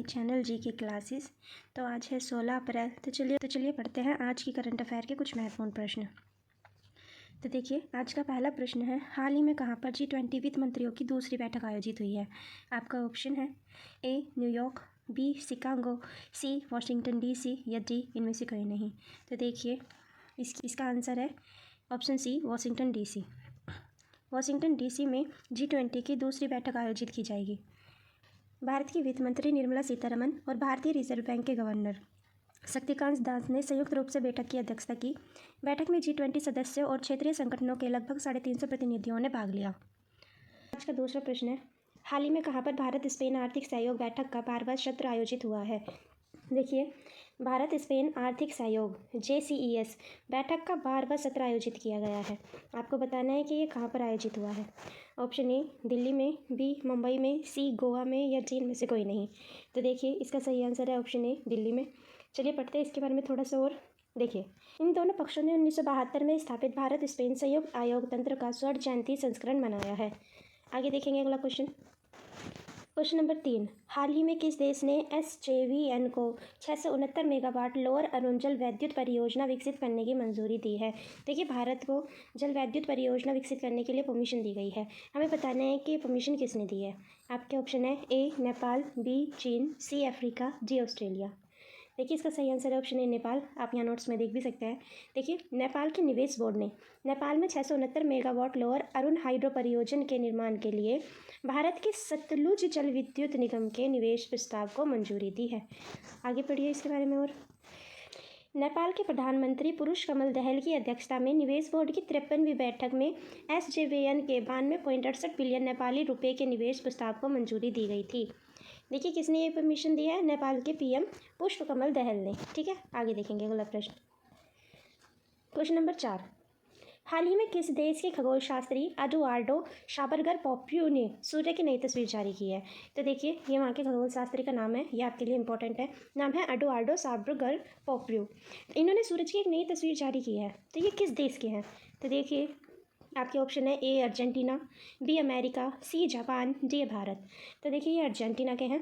My channel जी की classes. तो आज है 16 अप्रैल। तो चलिए पढ़ते हैं आज की करंट अफेयर के कुछ महत्वपूर्ण प्रश्न। तो देखिए, आज का पहला प्रश्न है, हाल ही में कहाँ पर G20 वित्त मंत्रियों की दूसरी बैठक आयोजित हुई है। आपका ऑप्शन है A New York, B Chicago, C Washington DC या डी इनमें से कोई नहीं। तो देखिए, इसका आंसर है option C Washington DC। Washington DC में G20 की दूसरी बैठक आयोजित की जाएगी। भारत की वित्त मंत्री निर्मला सीतारमन और भारतीय रिजर्व बैंक के गवर्नर शक्तिकांत दास ने संयुक्त रूप से बैठक की अध्यक्षता की। बैठक में G20 सदस्यों और क्षेत्रीय संगठनों के लगभग 350 प्रतिनिधियों ने भाग लिया। आज का दूसरा प्रश्न है, हाल ही में कहाँ पर भारत स्पेन आर्थिक सहयोग बैठक का 12वां सत्र आयोजित हुआ है। देखिए, भारत स्पेन आर्थिक सहयोग JCES बैठक का 12वां सत्र आयोजित किया गया है। आपको बताना है कि ये कहाँ पर आयोजित हुआ है। ऑप्शन ए दिल्ली में, बी मुंबई में, सी गोवा में या डी इनमें से कोई नहीं। तो देखिए, इसका सही आंसर है ऑप्शन ए दिल्ली में। चलिए पढ़ते हैं इसके बारे में थोड़ा सा और। देखिए, इन दोनों पक्षों ने 1972 में स्थापित भारत स्पेन सहयोग आयोग तंत्र का स्वर्ण जयंती संस्करण मनाया है। आगे देखेंगे अगला क्वेश्चन। क्वेश्चन नंबर 3, हाल ही में किस देश ने SJVN को 669 मेगावाट लोअर अरुणजल वैद्युत परियोजना विकसित करने की मंजूरी दी है। देखिए, भारत को जल वैद्युत परियोजना विकसित करने के लिए परमिशन दी गई है। हमें बताना है कि परमिशन किसने दी है। आपके ऑप्शन है ए नेपाल, बी चीन, सी अफ्रीका, डी ऑस्ट्रेलिया। देखिए, इसका सही आंसर है ऑप्शन ए नेपाल। आप यहाँ नोट्स में देख भी सकते हैं। देखिए, नेपाल के निवेश बोर्ड ने नेपाल में 669 मेगावाट लोअर अरुण हाइड्रो परियोजना के निर्माण के लिए भारत के सतलुज जल विद्युत निगम के निवेश प्रस्ताव को मंजूरी दी है। आगे पढ़िए इसके बारे में और। नेपाल के प्रधानमंत्री पुरुष कमल दहल की अध्यक्षता में निवेश बोर्ड की 53वीं बैठक में SJVN के 92.68 बिलियन नेपाली रुपए के निवेश प्रस्ताव को मंजूरी दी गई थी। देखिए, किसने ये परमिशन दिया है। नेपाल के PM पुष्प कमल दहल ने। ठीक है, आगे देखेंगे अगला प्रश्न। क्वेश्चन नंबर 4, हाल ही में किस देश के खगोल शास्त्री एडुआर्डो शाबरगर पोप्यू ने सूर्य की नई तस्वीर जारी की है। तो देखिए, ये वहाँ के खगोल शास्त्री का नाम है, ये आपके लिए इंपॉर्टेंट है। नाम है एडुआर्डो शाबरगर पोप्यू। इन्होंने सूरज की एक नई तस्वीर जारी की है। तो ये किस देश के हैं। तो देखिए, आपके ऑप्शन है A Argentina, B America, C Japan, D Bharat. तो देखिए, ये अर्जेंटीना के हैं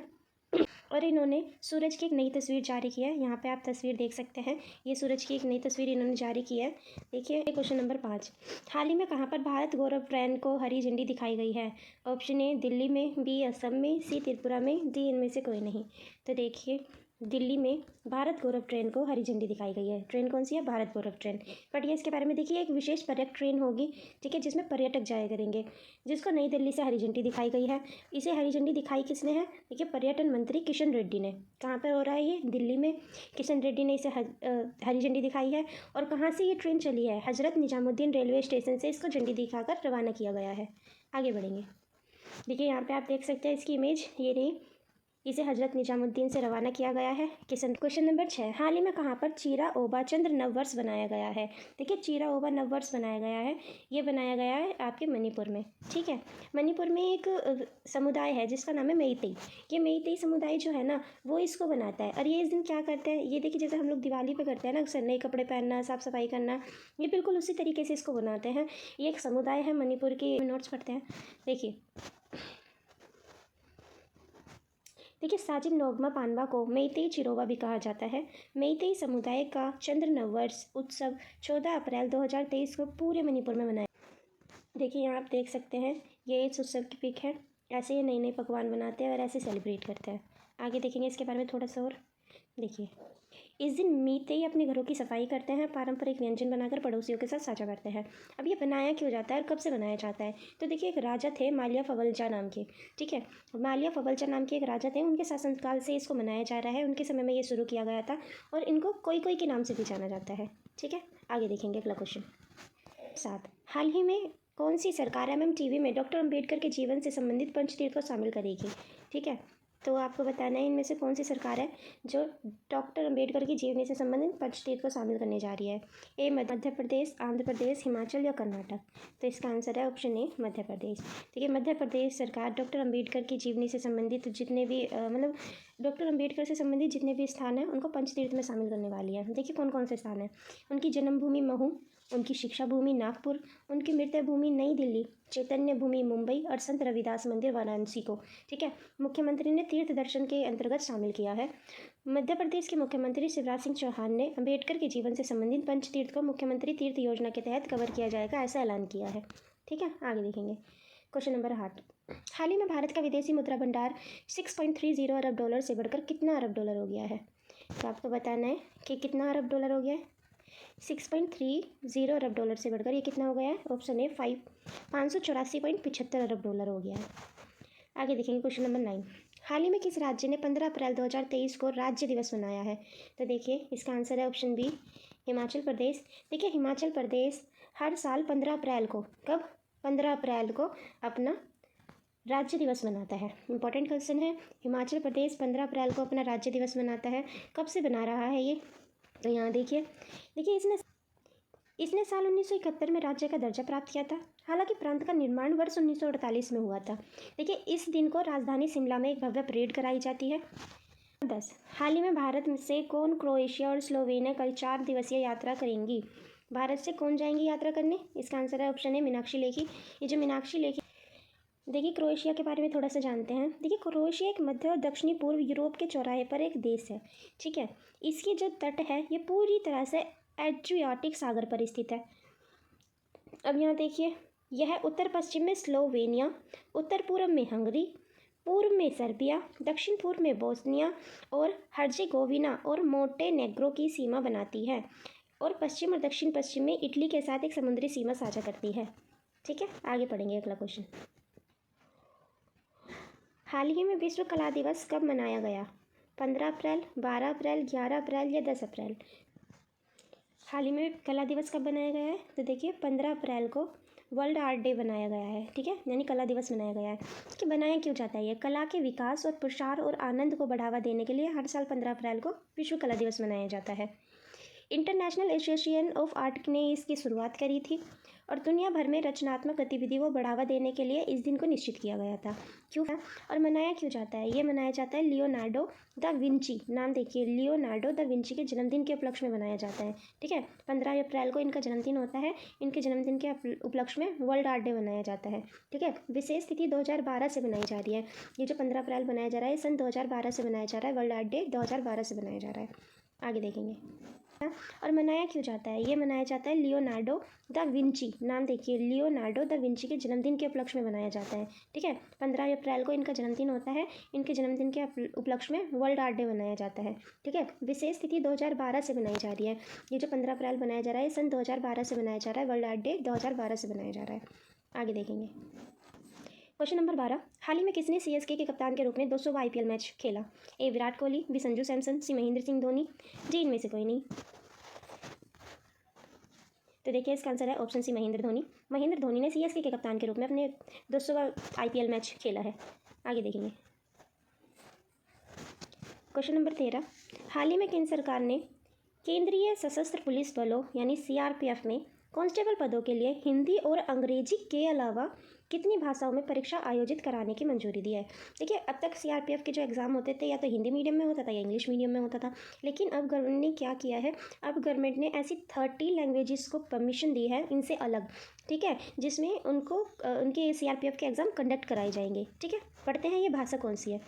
और इन्होंने सूरज की एक नई तस्वीर जारी की है। यहाँ पे आप तस्वीर देख सकते हैं, ये सूरज की एक नई तस्वीर इन्होंने जारी की है। देखिए, क्वेश्चन नंबर 5, हाल ही में कहाँ पर भारत गौरव ट्रेन को हरी झंडी दिखाई गई है। ऑप्शन ए दिल्ली में, बी असम में, सी त्रिपुरा में, डी इनमें से कोई नहीं। तो देखिए, दिल्ली में भारत गौरव ट्रेन को हरी झंडी दिखाई गई है। ट्रेन कौन सी है। भारत गौरव ट्रेन। पढ़िए इसके बारे में। देखिए, एक विशेष पर्यटक ट्रेन होगी, ठीक है, जिसमें पर्यटक जाया करेंगे, जिसको नई दिल्ली से हरी झंडी दिखाई गई है। इसे हरी झंडी दिखाई किसने है। देखिए, पर्यटन मंत्री किशन रेड्डी ने। कहाँ पर हो रहा है ये, दिल्ली में। किशन रेड्डी ने इसे हरी झंडी दिखाई है। और कहाँ से ये ट्रेन चली है, हजरत निजामुद्दीन रेलवे स्टेशन से इसको झंडी दिखाकर रवाना किया गया है। आगे बढ़ेंगे। देखिए, यहाँ पे आप देख सकते हैं इसकी इमेज, ये रही। इसे हजरत निजामुद्दीन से रवाना किया गया है। क्वेश्चन नंबर 6, हाल ही में कहाँ पर चीरा ओबा चंद्र नववर्ष बनाया गया है। देखिए, चीरा ओबा नववर्ष बनाया गया है, ये बनाया गया है आपके मणिपुर में। ठीक है, मणिपुर में एक समुदाय है जिसका नाम है मेइतेई। ये मेइतेई समुदाय जो है ना, वो इसको बनाता है। और ये इस दिन क्या करते हैं, ये देखिए, जैसे हम लोग दिवाली पे करते हैं ना, अक्सर नए कपड़े पहनना, साफ सफाई करना, ये बिल्कुल उसी तरीके से इसको बनाते हैं। ये एक समुदाय है मणिपुर की। नोट्स पढ़ते हैं। देखिए, साजिब नोगमा पानबा को मेइतेई चिरोबा भी कहा जाता है। मेइतेई समुदाय का चंद्र नववर्ष उत्सव 14 अप्रैल 2023 को पूरे मणिपुर में मनाया। देखिए, यहाँ आप देख सकते हैं, ये इस उत्सव की पिक है। ऐसे ये नए नए पकवान बनाते हैं और ऐसे सेलिब्रेट करते हैं। आगे देखेंगे इसके बारे में थोड़ा सा और। देखिए, इस दिन मेइतेई अपने घरों की सफाई करते हैं, पारंपरिक व्यंजन बनाकर पड़ोसियों के साथ साझा करते हैं। अब ये बनाया क्यों जाता है और कब से बनाया जाता है। तो देखिए, एक राजा थे मालिया फवलजा नाम के। ठीक है, मालिया फवलजा नाम के एक राजा थे, उनके शासनकाल से इसको मनाया जा रहा है। उनके समय में ये शुरू किया गया था और इनको कोई कोई के नाम से भी जाना जाता है। ठीक है, आगे देखेंगे अगला क्वेश्चन। 7, हाल ही में कौन सी सरकार MMTV में डॉक्टर अम्बेडकर के जीवन से संबंधित पंचतीर्थ को शामिल करेगी। ठीक है, तो आपको बताना है इनमें से कौन सी सरकार है जो डॉक्टर अम्बेडकर की जीवनी से संबंधित पंचतीर्थ को शामिल करने जा रही है। ए मध्य प्रदेश, आंध्र प्रदेश, हिमाचल या कर्नाटक। तो इसका आंसर है ऑप्शन ए मध्य प्रदेश। देखिए, मध्य प्रदेश सरकार डॉक्टर अम्बेडकर की जीवनी से संबंधित जितने भी मतलब डॉक्टर अम्बेडकर से संबंधित जितने भी स्थान हैं उनको पंचतीर्थ में शामिल करने वाली है। देखिए, कौन कौन से स्थान हैं। उनकी जन्मभूमि महू, उनकी शिक्षा भूमि नागपुर, उनकी मृत्यु भूमि नई दिल्ली, चैतन्य भूमि मुंबई और संत रविदास मंदिर वाराणसी को, ठीक है। मुख्यमंत्री ने तीर्थ दर्शन के अंतर्गत शामिल किया है। मध्य प्रदेश के मुख्यमंत्री शिवराज सिंह चौहान ने अंबेडकर के जीवन से संबंधित पंच तीर्थ को मुख्यमंत्री तीर्थ योजना के तहत कवर किया जाएगा, ऐसा ऐलान किया है, ठीक है। आगे देखेंगे क्वेश्चन नंबर 8। हाल ही में भारत का विदेशी मुद्रा भंडार 6.30 अरब डॉलर से बढ़कर कितना अरब डॉलर हो गया है? तो आपको बताना है कि कितना अरब डॉलर हो गया है। 6.30 अरब डॉलर से बढ़कर ये कितना हो गया है? ऑप्शन ए 584.75 अरब डॉलर हो गया है। आगे देखेंगे क्वेश्चन नंबर 9। हाल ही में किस राज्य ने 15 अप्रैल 2023 को राज्य दिवस मनाया है? तो देखिए इसका आंसर है ऑप्शन बी, हिमाचल प्रदेश। देखिए हिमाचल प्रदेश हर साल 15 अप्रैल को, कब? 15 अप्रैल को अपना राज्य दिवस मनाता है। इंपॉर्टेंट क्वेश्चन है, हिमाचल प्रदेश 15 अप्रैल को अपना राज्य दिवस मनाता है। कब से बना रहा है ये? तो यहाँ देखिए इसने साल 1971 में राज्य का दर्जा प्राप्त किया था। हालांकि प्रांत का निर्माण वर्ष 1948 में हुआ था। देखिए इस दिन को राजधानी शिमला में एक भव्य परेड कराई जाती है। 10। हाल ही में भारत से कौन क्रोएशिया और स्लोवेनिया कल 4 दिवसीय यात्रा करेंगी? भारत से कौन जाएंगी यात्रा करने? इसका आंसर है ऑप्शन ए, मीनाक्षी लेखी। ये जो मीनाक्षी लेखी, देखिए क्रोएशिया के बारे में थोड़ा सा जानते हैं। देखिए क्रोएशिया एक मध्य और दक्षिणी पूर्व यूरोप के चौराहे पर एक देश है, ठीक है। इसकी जो तट है ये पूरी तरह से एड्रियाटिक सागर पर स्थित है। अब यहाँ देखिए यह उत्तर पश्चिम में स्लोवेनिया, उत्तर पूर्व में हंगरी, पूर्व में सर्बिया, दक्षिण पूर्व में बोस्निया और हर्जेगोविना और मोंटेनेग्रो की सीमा बनाती है, और पश्चिम और दक्षिण पश्चिम में इटली के साथ एक समुद्री सीमा साझा करती है, ठीक है। आगे पढ़ेंगे अगला क्वेश्चन। हाल ही में विश्व कला दिवस कब मनाया गया? 15 अप्रैल, 12 अप्रैल, 11 अप्रैल या 10 अप्रैल? हाल ही में कला दिवस कब बनाया गया है? तो देखिए 15 अप्रैल को वर्ल्ड आर्ट डे बनाया गया है, ठीक है, यानी कला दिवस मनाया गया है। कि बनाया क्यों जाता है? ये कला के विकास और प्रसार और आनंद को बढ़ावा देने के लिए हर साल 15 अप्रैल को विश्व कला दिवस मनाया जाता है। इंटरनेशनल एसोसिएशन ऑफ आर्ट ने इसकी शुरुआत करी थी और दुनिया भर में रचनात्मक गतिविधि को बढ़ावा देने के लिए इस दिन को निश्चित किया गया था। क्यों और मनाया क्यों जाता है? ये मनाया जाता है लियोनार्डो द विंची, नाम देखिए, लियोनार्डो द विंची के जन्मदिन के उपलक्ष्य में मनाया जाता है, ठीक है। 15 अप्रैल को इनका जन्मदिन होता है। इनके जन्मदिन के उपलक्ष्य में वर्ल्ड आर्ट डे मनाया जाता है, ठीक है। विशेष तिथि 2012 से बनाई जा रही है। ये जो 15 अप्रैल बनाया जा रहा है सन 2012 से बनाया जा रहा है। वर्ल्ड आर्ट डे 2012 से बनाया जा रहा है। आगे देखेंगे और मनाया क्यों जाता है? ये मनाया जाता है लियोनार्डो द विंची, नाम देखिए, लियोनार्डो द विंची के जन्मदिन के उपलक्ष्य में मनाया जाता है, ठीक है। 15 अप्रैल को इनका जन्मदिन होता है। इनके जन्मदिन के उपलक्ष्य में वर्ल्ड आर्ट डे मनाया जाता है, ठीक है। विशेष तिथि 2012 से बनाई जा रही है। ये जो 15 अप्रैल बनाया जा रहा है सन 2012 से बनाया जा रहा है। वर्ल्ड आर्ट डे 2012 से बनाया जा रहा है। आगे देखेंगे क्वेश्चन नंबर 12। हाल ही में किसने सीएसके के कप्तान के रूप में 200वां आईपीएल मैच खेला? ए विराट कोहली, बी संजू सैमसन, सी महेंद्र सिंह धोनी, जी इनमें से कोई नहीं। तो देखिए इसका आंसर है ऑप्शन सी, महेंद्र धोनी। महेंद्र धोनी ने सीएसके के कप्तान के रूप में अपने 200वां आईपीएल मैच खेला है। आगे देखेंगे क्वेश्चन नंबर 13। हाल ही में केंद्र सरकार ने केंद्रीय सशस्त्र पुलिस बलों यानी सीआरपीएफ में कांस्टेबल पदों के लिए हिंदी और अंग्रेजी के अलावा कितनी भाषाओं में परीक्षा आयोजित कराने की मंजूरी दी है? देखिए अब तक सीआरपीएफ के जो एग्ज़ाम होते थे या तो हिंदी मीडियम में होता था या इंग्लिश मीडियम में होता था, लेकिन अब गवर्नमेंट ने क्या किया है, अब गवर्नमेंट ने ऐसी 30 लैंग्वेजेस को परमिशन दी है इनसे अलग, ठीक है, जिसमें उनको उनके सीआरपीएफ के एग्ज़ाम कंडक्ट कराए जाएंगे, ठीक है। पढ़ते हैं ये भाषा कौन सी है।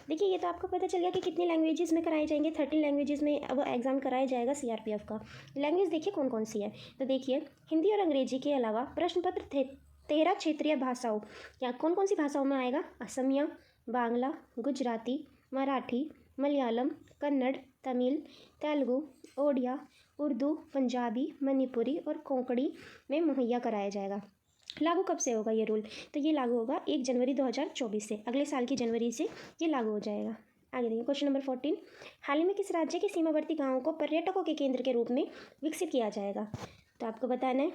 देखिए ये तो आपको पता चल गया कि कितनी लैंग्वेजेस में कराए जाएंगे। 30 लैंग्वेजेस में अब एग्ज़ाम कराया जाएगा सीआरपीएफ का। लैंग्वेज देखिए कौन कौन सी है। तो देखिए हिंदी और अंग्रेजी के अलावा प्रश्न पत्र 13 क्षेत्रीय भाषाओं, या कौन कौन सी भाषाओं में आएगा? असमिया, बांग्ला, गुजराती, मराठी, मलयालम, कन्नड़, तमिल, तेलुगु, ओडिया, उर्दू, पंजाबी, मणिपुरी और कोंकणी में मुहैया कराया जाएगा। लागू कब से होगा ये रूल? तो ये लागू होगा 1 जनवरी 2024 से, अगले साल की जनवरी से ये लागू हो जाएगा। आगे देखिए क्वेश्चन नंबर 14। हाल ही में किस राज्य के सीमावर्ती गाँवों को पर्यटकों के केंद्र के रूप में विकसित किया जाएगा? तो आपको बताना है,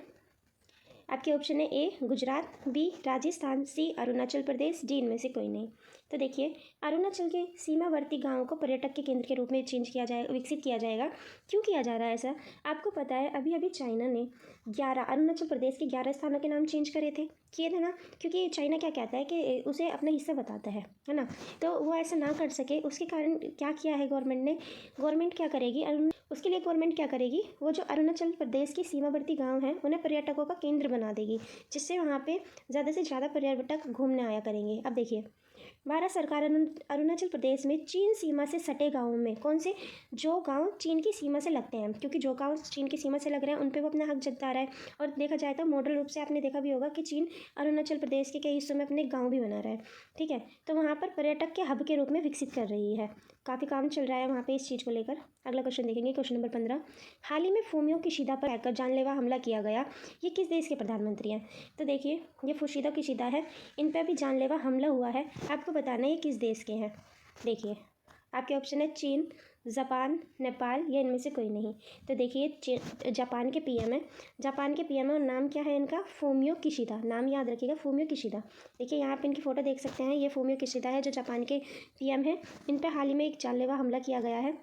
आपके ऑप्शन है ए गुजरात, बी राजस्थान, सी अरुणाचल प्रदेश, डी इनमें से कोई नहीं। तो देखिए, अरुणाचल के सीमावर्ती गाँव को पर्यटक के केंद्र के रूप में विकसित किया जाएगा। क्यों किया जा रहा है ऐसा? आपको पता है अभी अभी चाइना ने 11 अरुणाचल प्रदेश के 11 स्थानों के नाम चेंज करे थे, किए थे ना, क्योंकि चाइना क्या कहता है कि उसे अपना हिस्सा बताता है ना, तो वो ऐसा ना कर सके उसके कारण क्या किया है गवर्नमेंट क्या करेगी, उसके लिए गवर्नमेंट क्या करेगी, वो जो अरुणाचल प्रदेश की सीमावर्ती गाँव हैं उन्हें पर्यटकों का केंद्र बना देगी, जिससे वहाँ पे ज़्यादा से ज़्यादा पर्यटक घूमने आया करेंगे। अब देखिए, भारत सरकार अरुणाचल प्रदेश में चीन सीमा से सटे गाँवों में कौन से, जो गांव चीन की सीमा से लगते हैं, क्योंकि जो गांव चीन की सीमा से लग रहे हैं उन पे वो अपना हक जता रहा है। और देखा जाए तो मॉडल रूप से आपने देखा भी होगा कि चीन अरुणाचल प्रदेश के कई हिस्सों में अपने गाँव भी बना रहा है। ठीक है, तो वहाँ पर पर्यटक के हब के रूप में विकसित कर रही है, काफ़ी काम चल रहा है वहाँ पे इस चीज़ को लेकर। अगला क्वेश्चन देखेंगे, क्वेश्चन नंबर 15। हाल ही में फूमियो किशिदा पर हैकर जानलेवा हमला किया गया, ये किस देश के प्रधानमंत्री हैं? तो देखिए, ये फुशिदा किशिदा है, इन पर भी जानलेवा हमला हुआ है, आपको बताना है ये किस देश के हैं। देखिए, आपके ऑप्शन है चीन, जापान, नेपाल या इनमें से कोई नहीं। तो देखिए, जापान के पीएम है, जापान के पीएम है और नाम क्या है इनका, फूमियो किशिदा, नाम याद रखिएगा, फूमियो किशिदा। देखिए यहाँ पे इनकी फ़ोटो देख सकते हैं, ये फूमियो किशिदा है जो जापान के पीएम है। इन पर हाल ही में एक जानलेवा हमला किया गया है,